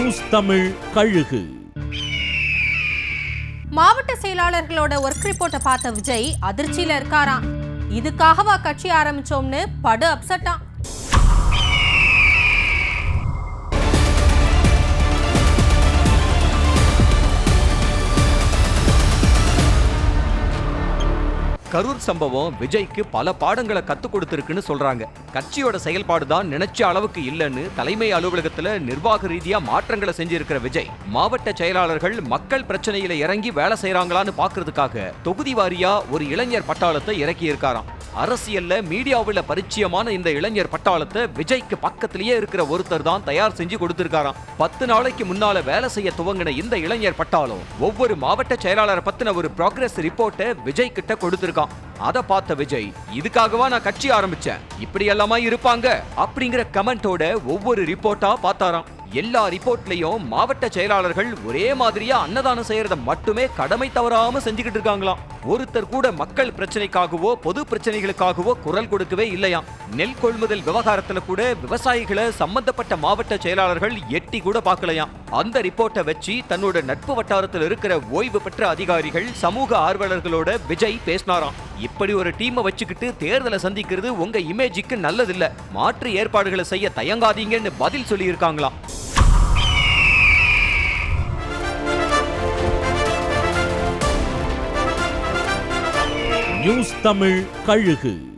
News Tamil கழுகு. மாவட்ட செயலாளர்களோட work ரிப்போர்ட்டை பார்த்த விஜய் அதிர்ச்சியில இருக்காராம். இதுக்காகவா கட்சி ஆரம்பிச்சோம்னு படு அப்செட்டா. கரூர் சம்பவம் விஜய்க்கு பல பாடங்களை கத்துக் கொடுத்திருக்குன்னு சொல்றாங்க. கட்சியோட செயல்பாடு தான் நினைச்ச அளவுக்கு இல்லைன்னு தலைமை அலுவலகத்துல நிர்வாக ரீதியா மாற்றங்களை செஞ்சிருக்கிற விஜய் மாவட்ட செயலாளர்கள் மக்கள் பிரச்சனையில இறங்கி வேலை செய்யறாங்களான்னு பாக்குறதுக்காக தொகுதி வாரியா ஒரு இளைஞர் பட்டாளத்தை இறக்கி இருக்காராம். அரசியல்ல மீடியாவில் பரிச்சயமான இந்த இளைஞர் பட்டாளத்தை விஜய்க்கு பக்கத்திலேயே இருக்கிற ஒருத்தர் தான் தயார் செஞ்சு கொடுத்திருக்காராம். 10 நாளைக்கு முன்னால வேலை செய்ய துவங்கின இந்த இளைஞர் பட்டாளம் ஒவ்வொரு மாவட்ட செயலாளரை பத்தின ஒரு ப்ராக்ரஸ் ரிப்போர்ட்டை விஜய் கிட்ட கொடுத்திருக்கான். அதை பார்த்த விஜய், இதுக்காகவா நான் கட்சி ஆரம்பிச்சேன், இப்படி எல்லாமா இருப்பாங்க அப்படிங்கிற கமெண்டோட ஒவ்வொரு ரிப்போர்ட்டா பார்த்தாராம். எல்லா ரிப்போர்ட்லயும் மாவட்ட செயலாளர்கள் ஒரே மாதிரியா அன்னதானம் செய்யறத மட்டுமே கடமை தவறாம செஞ்சுக்கிட்டு இருக்காங்களாம். ஒருத்தர் கூட மக்கள் பிரச்சனைக்காகவோ பொது பிரச்சனைகளுக்காகவோ குரல் கொடுக்கவே இல்லையாம். நெல் கொள்முதல் விவகாரத்துல கூட விவசாயிகளை சம்பந்தப்பட்ட மாவட்ட செயலாளர்கள் எட்டி கூட பார்க்கலையாம். அந்த ரிப்போர்ட்டை வச்சு தன்னோட நட்பு வட்டாரத்தில் இருக்கிற ஓய்வு பெற்ற அதிகாரிகள் சமூக ஆர்வலர்களோட விஜய் பேசினாராம். இப்படி ஒரு டீமை வச்சுக்கிட்டு தேர்தலை சந்திக்கிறது உங்க இமேஜுக்கு நல்லதில்ல, மாற்று ஏற்பாடுகளை செய்ய தயங்காதீங்கன்னு பதில் சொல்லி இருக்காங்களாம். நியூஸ் தமிழ் கழுகு.